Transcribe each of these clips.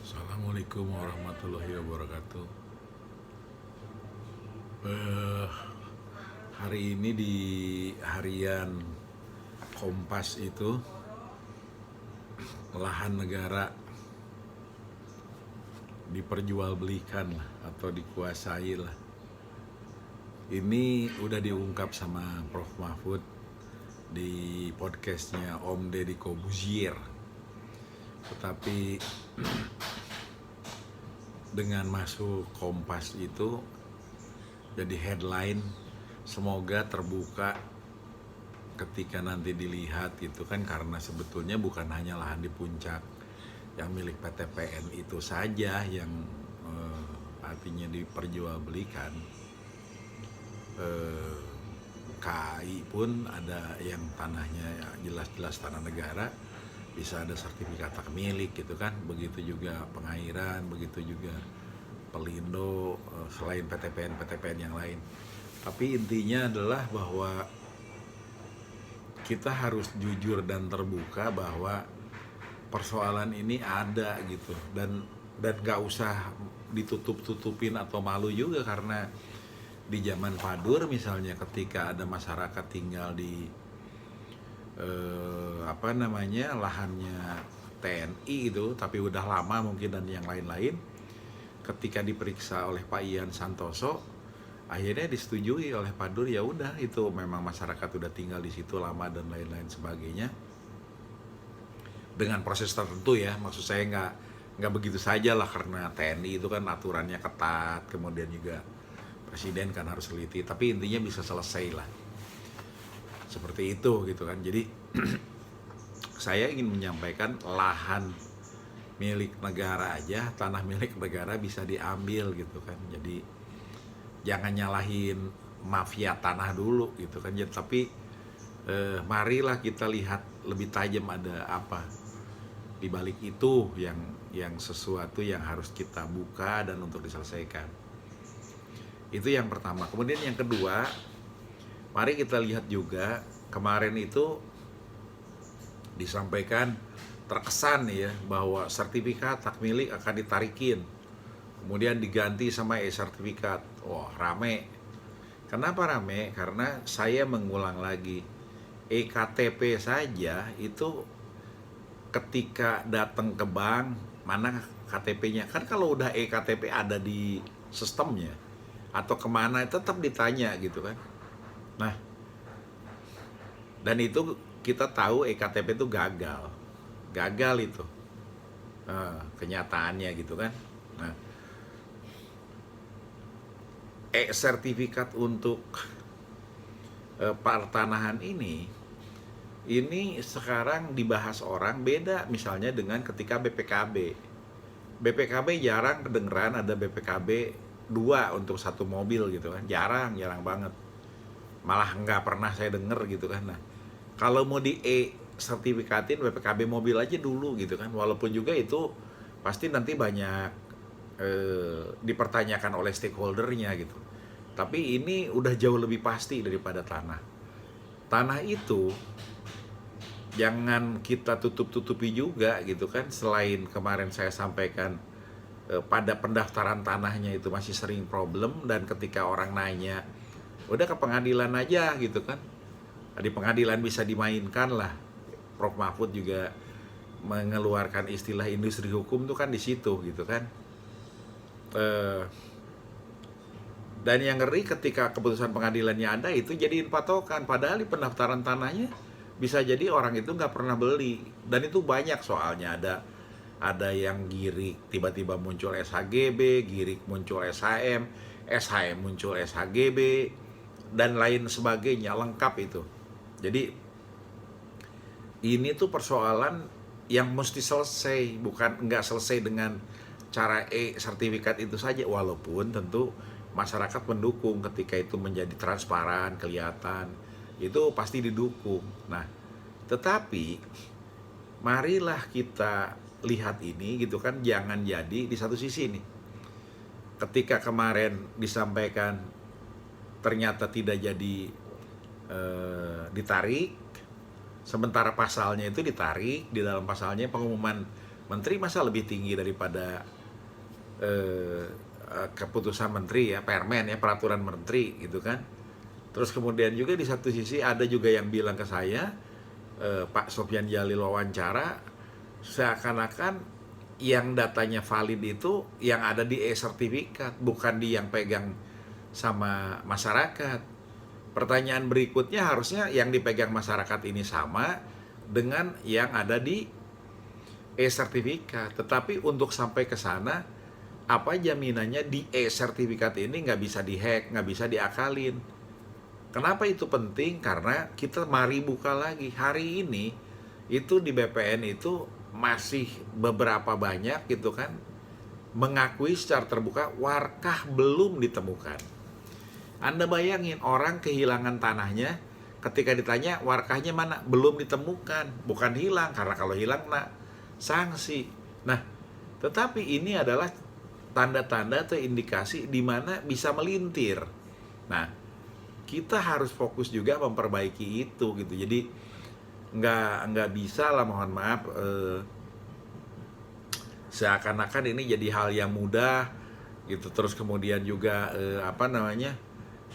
Assalamualaikum warahmatullahi wabarakatuh. Eh, Hari ini di harian Kompas itu lahan negara diperjualbelikan lah atau dikuasai lah. Ini udah diungkap sama Prof Mahfud di podcastnya Om Deddy Kobuzier. Tetapi dengan masuk Kompas itu jadi headline, semoga terbuka ketika nanti dilihat gitu kan, karena sebetulnya bukan hanya lahan di puncak yang milik PT PN itu saja yang artinya diperjualbelikan. KAI pun ada yang tanahnya ya jelas-jelas tanah negara, bisa ada sertifikat hak milik gitu kan. Begitu juga pengairan, begitu juga Pelindo, selain PT PN yang lain. Tapi intinya adalah bahwa kita harus jujur dan terbuka bahwa persoalan ini ada gitu, dan gak usah ditutup-tutupin atau malu juga, karena di zaman Padur misalnya ketika ada masyarakat tinggal di lahannya TNI itu, tapi udah lama mungkin dan yang lain-lain, ketika diperiksa oleh Pak Ian Santoso, akhirnya disetujui oleh Padur, ya udah itu memang masyarakat udah tinggal di situ lama dan lain-lain sebagainya, dengan proses tertentu ya. Maksud saya nggak begitu saja lah, karena TNI itu kan aturannya ketat, kemudian juga presiden kan harus teliti, tapi intinya bisa selesai lah seperti itu gitu kan. Jadi saya ingin menyampaikan, lahan milik negara aja, tanah milik negara bisa diambil gitu kan. Jadi jangan nyalahin mafia tanah dulu gitu kan. Jadi, tapi marilah kita lihat lebih tajam ada apa di balik itu, yang sesuatu yang harus kita buka dan untuk diselesaikan. Itu yang pertama. Kemudian yang kedua, mari kita lihat juga, kemarin itu disampaikan, terkesan ya, bahwa sertifikat hak milik akan ditarikin, kemudian diganti sama e-sertifikat. Wah, rame. Kenapa rame? Karena saya mengulang lagi, eKTP saja itu ketika datang ke bank, mana KTP-nya? Kan kalau udah eKTP ada di sistemnya, atau kemana tetap ditanya gitu kan. Nah, dan itu kita tahu eKTP itu gagal itu kenyataannya gitu kan. Nah, sertifikat untuk pertanahan ini sekarang dibahas orang beda misalnya dengan ketika BPKB jarang kedengeran ada BPKB 2 untuk satu mobil gitu kan, jarang banget, malah nggak pernah saya denger gitu kan. Nah, kalau mau di sertifikatin BPKB mobil aja dulu gitu kan, walaupun juga itu pasti nanti banyak dipertanyakan oleh stakeholdernya gitu. Tapi ini udah jauh lebih pasti daripada tanah itu. Jangan kita tutup-tutupi juga gitu kan. Selain kemarin saya sampaikan, pada pendaftaran tanahnya itu masih sering problem, dan ketika orang nanya, udah ke pengadilan aja gitu kan. Di pengadilan bisa dimainkan lah. Prof Mahfud juga mengeluarkan istilah industri hukum tuh kan di situ gitu kan. Dan yang ngeri ketika keputusan pengadilannya ada, itu jadiin patokan, padahal di pendaftaran tanahnya bisa jadi orang itu nggak pernah beli. Dan itu banyak soalnya, ada yang girik tiba-tiba muncul SHGB, girik muncul SHM, SHM muncul SHGB, dan lain sebagainya, lengkap itu. Jadi ini tuh persoalan yang mesti selesai, bukan nggak selesai dengan cara sertifikat itu saja, walaupun tentu masyarakat mendukung ketika itu menjadi transparan, kelihatan, itu pasti didukung. Nah, tetapi marilah kita lihat ini gitu kan, jangan jadi di satu sisi nih, ketika kemarin disampaikan ternyata tidak jadi ditarik, sementara pasalnya itu ditarik. Di dalam pasalnya pengumuman Menteri masa lebih tinggi daripada eh, keputusan menteri ya, permen ya, peraturan menteri gitu kan. Terus kemudian juga di satu sisi ada juga yang bilang ke saya, Pak Sofyan Jalil wawancara, seakan-akan yang datanya valid itu yang ada di e-sertifikat, bukan di yang pegang sama masyarakat. Pertanyaan berikutnya harusnya yang dipegang masyarakat ini sama dengan yang ada di e-sertifikat. Tetapi untuk sampai ke sana, apa jaminannya di e-sertifikat ini nggak bisa dihack, nggak bisa diakalin. Kenapa itu penting? Karena kita mari buka lagi. Hari ini itu di BPN itu masih beberapa banyak gitu kan mengakui secara terbuka warkah belum ditemukan. Anda bayangin orang kehilangan tanahnya, ketika ditanya warkahnya mana, belum ditemukan. Bukan hilang, karena kalau hilang nah sanksi. Nah, tetapi ini adalah tanda-tanda atau indikasi di mana bisa melintir. Nah, kita harus fokus juga memperbaiki itu gitu. Jadi nggak bisa lah, mohon maaf, seakan-akan ini jadi hal yang mudah gitu. Terus kemudian juga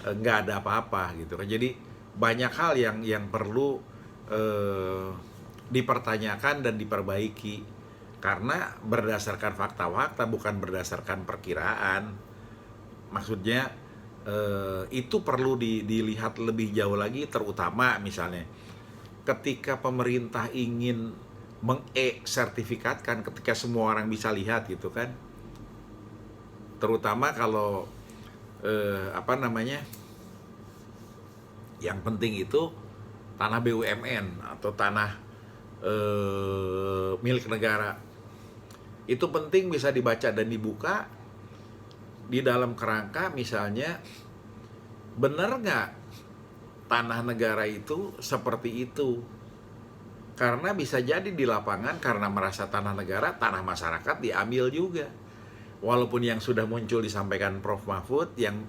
nggak ada apa-apa gitu kan. Jadi banyak hal yang perlu dipertanyakan dan diperbaiki karena berdasarkan fakta-fakta, bukan berdasarkan perkiraan. Maksudnya itu perlu dilihat lebih jauh lagi, terutama misalnya ketika pemerintah ingin meng-e-sertifikatkan, ketika semua orang bisa lihat gitu kan, terutama kalau yang penting itu tanah BUMN atau tanah milik negara, itu penting bisa dibaca dan dibuka di dalam kerangka misalnya benar nggak tanah negara itu seperti itu. Karena bisa jadi di lapangan karena merasa tanah negara, tanah masyarakat diambil juga. Walaupun yang sudah muncul disampaikan Prof. Mahfud yang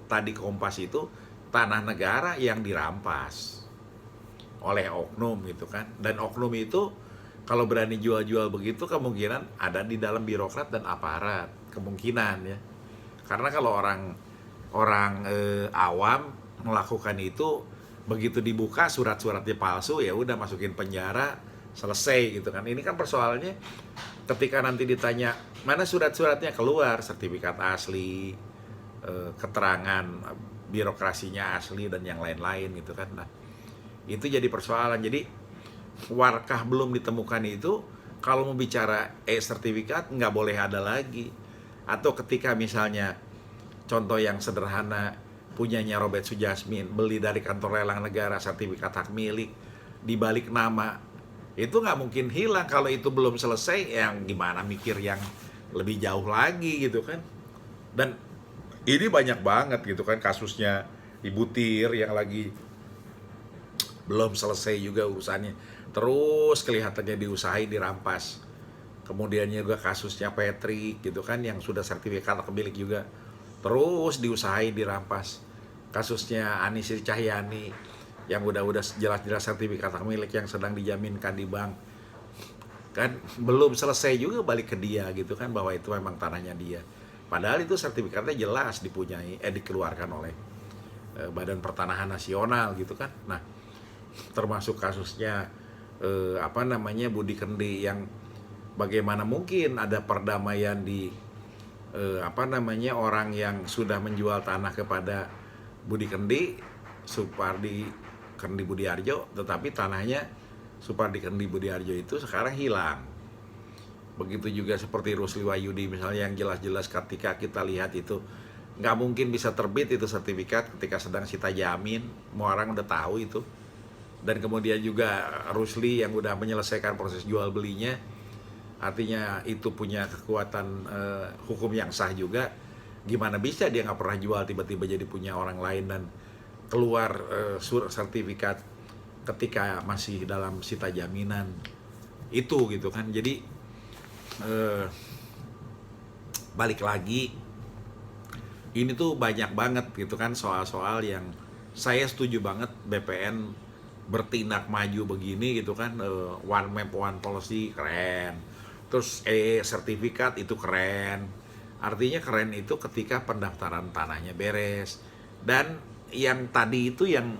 tadi Kompas itu tanah negara yang dirampas oleh oknum gitu kan. Dan oknum itu kalau berani jual-jual begitu kemungkinan ada di dalam birokrat dan aparat, kemungkinan ya. Karena kalau orang awam melakukan itu, begitu dibuka surat-suratnya palsu, ya udah masukin penjara, selesai gitu kan. Ini kan persoalannya ketika nanti ditanya mana surat-suratnya, keluar sertifikat asli, keterangan birokrasinya asli dan yang lain-lain gitu kan. Nah, itu jadi persoalan. Jadi warkah belum ditemukan itu, kalau mau bicara e-sertifikat nggak boleh ada lagi. Atau ketika misalnya contoh yang sederhana, punyanya Robert Sujasmin beli dari kantor lelang negara sertifikat hak milik dibalik nama, itu nggak mungkin hilang. Kalau itu belum selesai, yang gimana mikir yang lebih jauh lagi gitu kan. Dan ini banyak banget gitu kan kasusnya Ibu Tir yang lagi belum selesai juga urusannya, terus kelihatannya diusahain dirampas. Kemudian juga kasusnya Patrick gitu kan yang sudah sertifikat hak milik juga, terus diusahain dirampas. Kasusnya Anisir Cahyani yang udah jelas-jelas sertifikat hak milik yang sedang dijaminkan di bank, kan belum selesai juga balik ke dia gitu kan, bahwa itu memang tanahnya dia. Padahal itu sertifikatnya jelas dikeluarkan oleh Badan Pertanahan Nasional gitu kan. Nah, termasuk kasusnya Budi Kendi yang bagaimana mungkin ada perdamaian di orang yang sudah menjual tanah kepada Budi Kendi, Supardi Kendi Budiarjo, tetapi tanahnya Supardi Kendi Budiarjo itu sekarang hilang. Begitu juga seperti Rusli Wahyudi misalnya, yang jelas-jelas ketika kita lihat itu nggak mungkin bisa terbit itu sertifikat ketika sedang sita jamin, semua orang udah tahu itu. Dan kemudian juga Rusli yang udah menyelesaikan proses jual belinya, artinya itu punya kekuatan hukum yang sah juga. Gimana bisa dia nggak pernah jual tiba-tiba jadi punya orang lain dan keluar surat sertifikat ketika masih dalam sita jaminan itu gitu kan. Jadi balik lagi, ini tuh banyak banget gitu kan soal-soal yang saya setuju banget BPN bertindak maju begini gitu kan. One map one policy keren, Terus sertifikat itu keren. Artinya keren itu ketika pendaftaran tanahnya beres. Dan yang tadi itu yang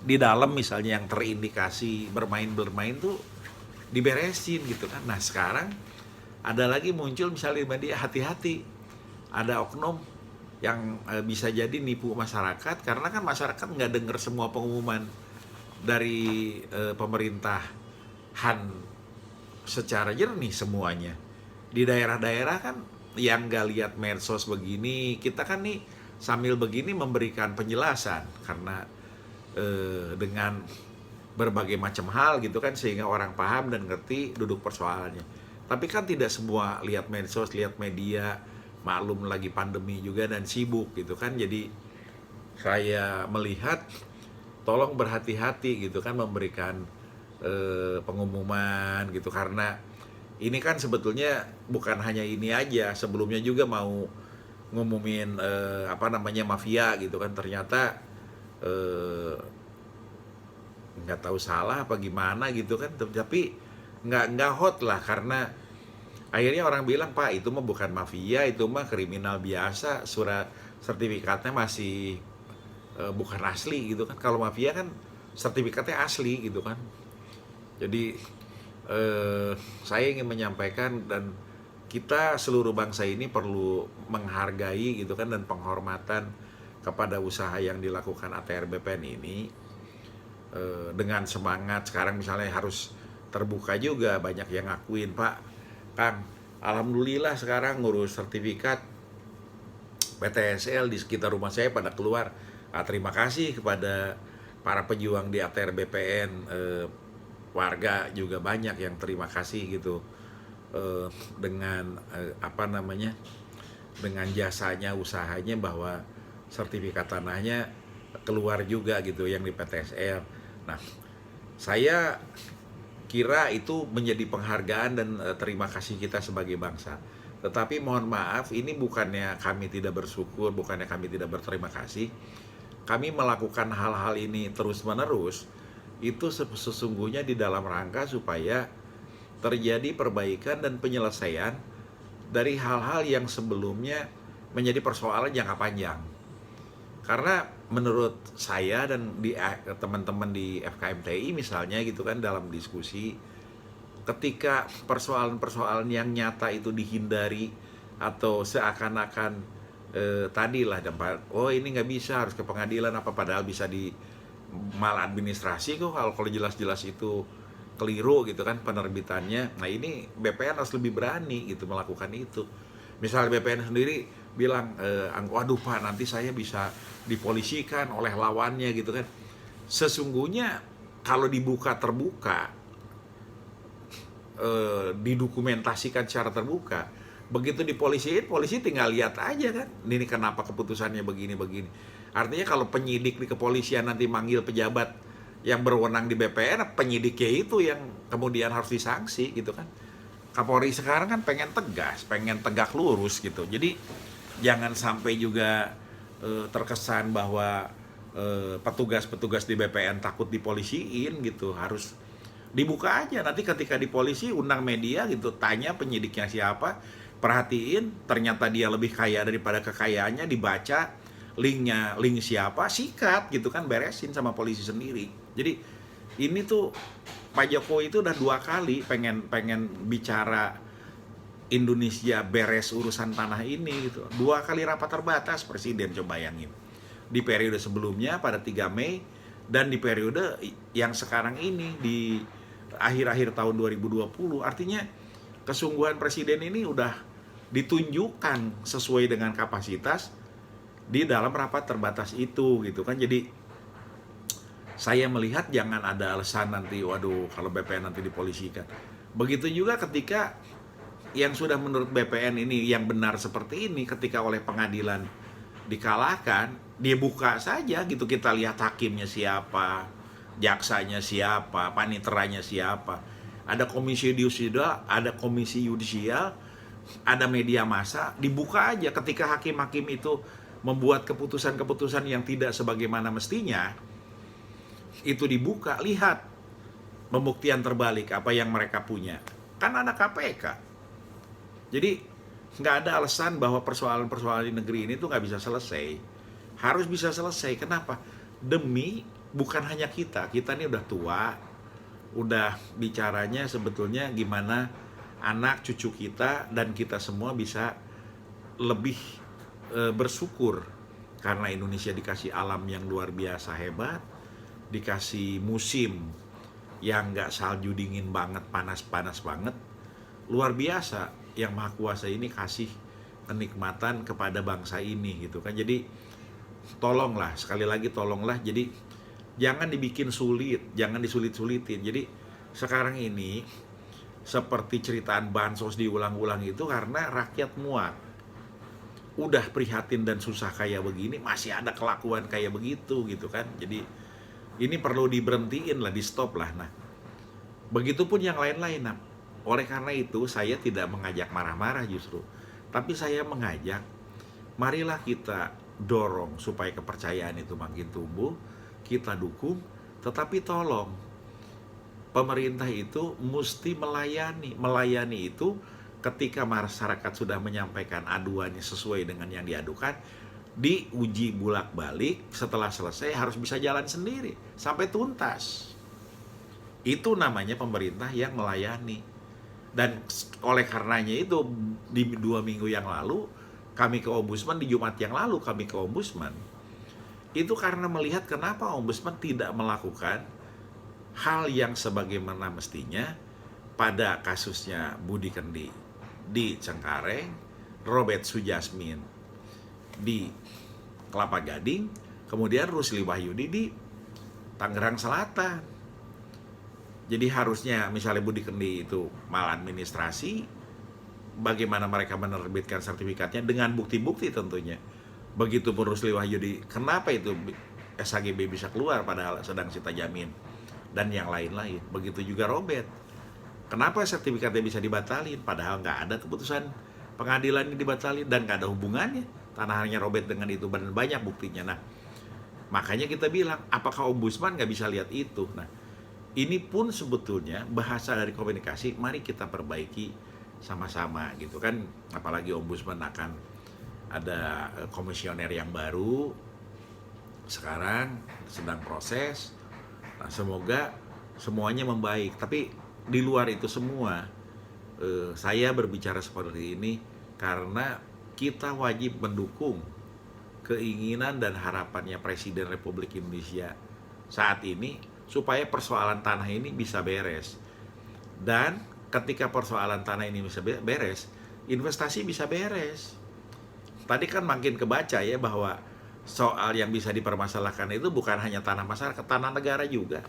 di dalam misalnya yang terindikasi bermain-bermain tuh diberesin gitu kan. Nah sekarang ada lagi muncul misalnya di media, hati-hati, ada oknum yang bisa jadi nipu masyarakat, karena kan masyarakat nggak dengar semua pengumuman dari pemerintahan secara jernih semuanya. Di daerah-daerah kan yang nggak lihat medsos begini, kita kan nih sambil begini memberikan penjelasan karena dengan berbagai macam hal gitu kan, sehingga orang paham dan ngerti duduk persoalannya. Tapi kan tidak semua lihat medsos, lihat media, maklum lagi pandemi juga dan sibuk gitu kan. Jadi saya melihat tolong berhati-hati gitu kan memberikan pengumuman gitu, karena ini kan sebetulnya bukan hanya ini aja, sebelumnya juga mau ngumumin mafia gitu kan, ternyata nggak tahu salah apa gimana gitu kan, tapi nggak hot lah, karena akhirnya orang bilang, Pak itu mah bukan mafia, itu mah kriminal biasa, surat sertifikatnya masih bukan asli gitu kan. Kalau mafia kan sertifikatnya asli gitu kan. Jadi saya ingin menyampaikan, dan kita seluruh bangsa ini perlu menghargai gitu kan, dan penghormatan kepada usaha yang dilakukan ATR BPN ini dengan semangat. Sekarang misalnya harus terbuka juga, banyak yang ngakuin, Pak Kang, alhamdulillah sekarang ngurus sertifikat PTSL di sekitar rumah saya pada keluar. Terima kasih kepada para pejuang di ATR BPN, warga juga banyak yang terima kasih gitu dengan dengan jasanya, usahanya, bahwa sertifikat tanahnya keluar juga gitu yang di PTSL. Nah, saya kira itu menjadi penghargaan dan terima kasih kita sebagai bangsa. Tetapi mohon maaf, ini bukannya kami tidak bersyukur, bukannya kami tidak berterima kasih. Kami melakukan hal-hal ini terus-menerus itu sesungguhnya di dalam rangka supaya terjadi perbaikan dan penyelesaian dari hal-hal yang sebelumnya menjadi persoalan jangka panjang. Karena menurut saya dan teman-teman di FKMTI misalnya gitu kan, dalam diskusi, ketika persoalan-persoalan yang nyata itu dihindari atau seakan-akan tadilah oh ini nggak bisa, harus ke pengadilan apa, padahal bisa di maladministrasi kok kalau jelas-jelas itu keliru gitu kan penerbitannya. Nah ini BPN harus lebih berani gitu melakukan itu. Misalnya BPN sendiri bilang, waduh Pak, nanti saya bisa dipolisikan oleh lawannya gitu kan. Sesungguhnya kalau dibuka terbuka, didokumentasikan secara terbuka, begitu dipolisiin, polisi tinggal lihat aja kan, ini kenapa keputusannya begini-begini. Artinya kalau penyidik di kepolisian nanti manggil pejabat yang berwenang di BPN, penyidiknya itu yang kemudian harus disanksi gitu kan. Kapolri sekarang kan pengen tegas, pengen tegak lurus gitu. Jadi jangan sampai juga terkesan bahwa petugas-petugas di BPN takut dipolisiin gitu. Harus dibuka aja, nanti ketika di polisi undang media gitu, tanya penyidiknya siapa, perhatiin ternyata dia lebih kaya daripada kekayaannya, dibaca link siapa, sikat gitu kan, beresin sama polisi sendiri. Jadi ini tuh Pak Jokowi itu udah 2 kali pengen bicara Indonesia beres urusan tanah ini gitu. 2 kali rapat terbatas presiden, coba bayangin. Di periode sebelumnya pada 3 Mei dan di periode yang sekarang ini di akhir-akhir tahun 2020. Artinya kesungguhan presiden ini udah ditunjukkan sesuai dengan kapasitas di dalam rapat terbatas itu gitu kan. Jadi saya melihat jangan ada alasan nanti, waduh kalau BPN nanti dipolisikan. Begitu juga ketika yang sudah menurut BPN ini yang benar seperti ini, ketika oleh pengadilan dikalahkan, dia buka saja gitu, kita lihat hakimnya siapa, jaksanya siapa, paniteranya siapa, ada komisi yudisial, ada media massa, dibuka aja. Ketika hakim-hakim itu membuat keputusan-keputusan yang tidak sebagaimana mestinya, itu dibuka, lihat pembuktian terbalik apa yang mereka punya. Kan ada KPK, Jadi nggak ada alasan bahwa persoalan-persoalan di negeri ini tuh nggak bisa selesai. Harus bisa selesai. Kenapa? Demi bukan hanya kita ini udah tua, udah bicaranya sebetulnya gimana anak cucu kita dan kita semua bisa lebih bersyukur karena Indonesia dikasih alam yang luar biasa hebat, dikasih musim yang nggak salju dingin banget, panas-panas banget, luar biasa yang Maha Kuasa ini kasih kenikmatan kepada bangsa ini gitu kan. Jadi tolonglah, sekali lagi tolonglah, jadi jangan dibikin sulit, jangan disulit-sulitin. Jadi sekarang ini seperti ceritaan bansos diulang-ulang itu karena rakyat muak. Udah prihatin dan susah kayak begini, masih ada kelakuan kayak begitu gitu kan. Jadi ini perlu diberhentiin lah, di stop lah. Nah, begitupun yang lain-lain. Nah, oleh karena itu saya tidak mengajak marah-marah justru, tapi saya mengajak, marilah kita dorong supaya kepercayaan itu makin tumbuh, kita dukung, tetapi tolong pemerintah itu mesti melayani itu ketika masyarakat sudah menyampaikan aduannya sesuai dengan yang diadukan, diuji bolak-balik, setelah selesai harus bisa jalan sendiri sampai tuntas. Itu namanya pemerintah yang melayani. Dan oleh karenanya itu di 2 minggu yang lalu kami ke Ombudsman, di Jumat yang lalu kami ke Ombudsman, itu karena melihat kenapa Ombudsman tidak melakukan hal yang sebagaimana mestinya pada kasusnya Budi Kendi di Cengkareng, Robert Sujasmin di Kelapa Gading, kemudian Rusli Wahyudi di Tangerang Selatan. Jadi harusnya misalnya Budi Kendi itu maladministrasi, bagaimana mereka menerbitkan sertifikatnya dengan bukti-bukti tentunya. Begitupun Rusli Wahyudi, kenapa itu SHGB bisa keluar padahal sedang sita jamin, dan yang lain-lain. Begitu juga Robert, kenapa sertifikatnya bisa dibatalin padahal nggak ada keputusan pengadilan yang dibatalin dan nggak ada hubungannya tanahnya Robert dengan itu, dan banyak buktinya. Nah, makanya kita bilang, apakah Ombudsman nggak bisa lihat itu? Nah, ini pun sebetulnya bahasa dari komunikasi, mari kita perbaiki sama-sama gitu kan. Apalagi Ombudsman akan ada komisioner yang baru sekarang sedang proses. Nah, semoga semuanya membaik. Tapi di luar itu semua, saya berbicara seperti ini karena kita wajib mendukung keinginan dan harapannya Presiden Republik Indonesia saat ini supaya persoalan tanah ini bisa beres. Dan ketika persoalan tanah ini bisa beres, investasi bisa beres. Tadi kan makin kebaca ya bahwa soal yang bisa dipermasalahkan itu bukan hanya tanah masyarakat, tanah negara juga.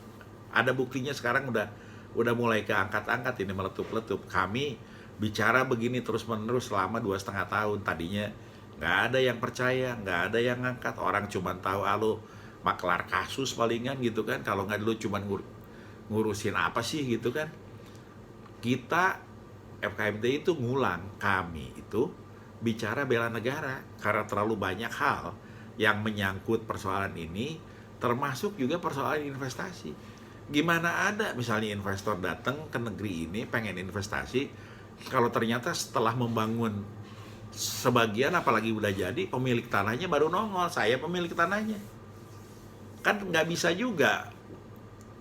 Ada buktinya sekarang udah mulai keangkat-angkat ini, meletup-letup. Kami bicara begini terus-menerus selama 2,5 tahun. Tadinya nggak ada yang percaya, nggak ada yang ngangkat. Orang cuma tahu lo maklar kasus palingan gitu kan. Kalau nggak dulu cuma ngurusin apa sih gitu kan. Kita FKMT itu ngulang, kami itu bicara bela negara karena terlalu banyak hal yang menyangkut persoalan ini, termasuk juga persoalan investasi. Gimana ada misalnya investor datang ke negeri ini pengen investasi, kalau ternyata setelah membangun sebagian apalagi udah jadi, pemilik tanahnya baru nongol, saya pemilik tanahnya. Kan nggak bisa juga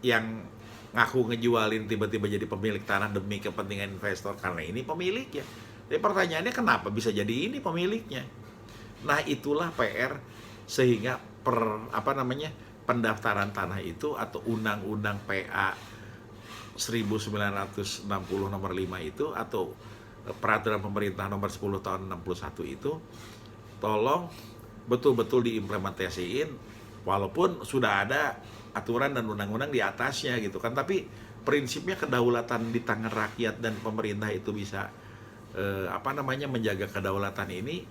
yang ngaku ngejualin tiba-tiba jadi pemilik tanah demi kepentingan investor karena ini pemiliknya. Tapi pertanyaannya kenapa bisa jadi ini pemiliknya? Nah, itulah PR sehingga pendaftaran tanah itu atau Undang-Undang PA 1960 nomor 5 itu atau Peraturan Pemerintah nomor 10 tahun 61 itu tolong betul-betul diimplementasiin, walaupun sudah ada aturan dan undang-undang di atasnya gitu kan, tapi prinsipnya kedaulatan di tangan rakyat dan pemerintah itu bisa menjaga kedaulatan ini,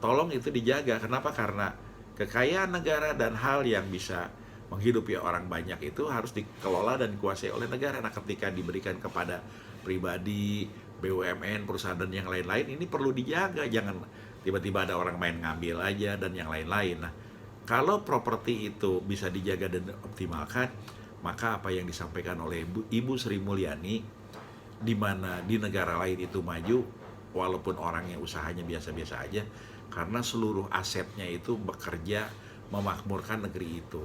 tolong itu dijaga. Kenapa? Karena kekayaan negara dan hal yang bisa menghidupi orang banyak itu harus dikelola dan dikuasai oleh negara. Nah, ketika diberikan kepada pribadi, BUMN, perusahaan dan yang lain-lain, ini perlu dijaga. Jangan tiba-tiba ada orang main ngambil aja dan yang lain-lain. Nah, kalau properti itu bisa dijaga dan optimalkan, maka apa yang disampaikan oleh Ibu Sri Mulyani, di mana di negara lain itu maju, walaupun orangnya usahanya biasa-biasa aja, karena seluruh asetnya itu bekerja memakmurkan negeri itu.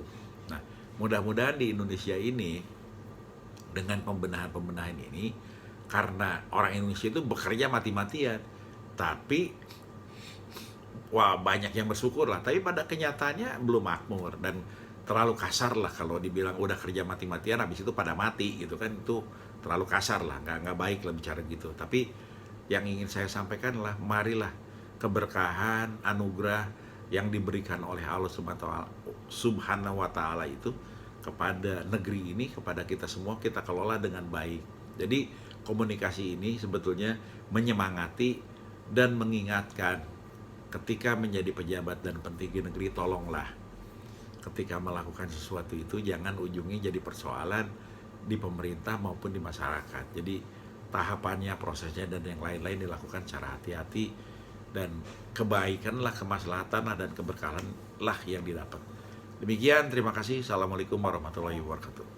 Nah, mudah-mudahan di Indonesia ini dengan pembenahan-pembenahan ini, karena orang Indonesia itu bekerja mati-matian, tapi wah banyak yang bersyukur lah, tapi pada kenyataannya belum makmur dan terlalu kasar lah kalau dibilang udah kerja mati-matian habis itu pada mati gitu kan, itu terlalu kasar lah, nggak baik lah bicara gitu. Tapi yang ingin saya sampaikan lah, marilah keberkahan, anugerah yang diberikan oleh Allah Subhanahu wa Ta'ala itu kepada negeri ini, kepada kita semua, kita kelola dengan baik. Jadi komunikasi ini sebetulnya menyemangati dan mengingatkan, ketika menjadi pejabat dan petinggi negeri, tolonglah ketika melakukan sesuatu itu jangan ujungnya jadi persoalan di pemerintah maupun di masyarakat. Jadi tahapannya, prosesnya, dan yang lain-lain dilakukan secara hati-hati, dan kebaikanlah, kemaslahatan dan keberkahan lah yang didapat. Demikian, terima kasih. Assalamualaikum warahmatullahi wabarakatuh.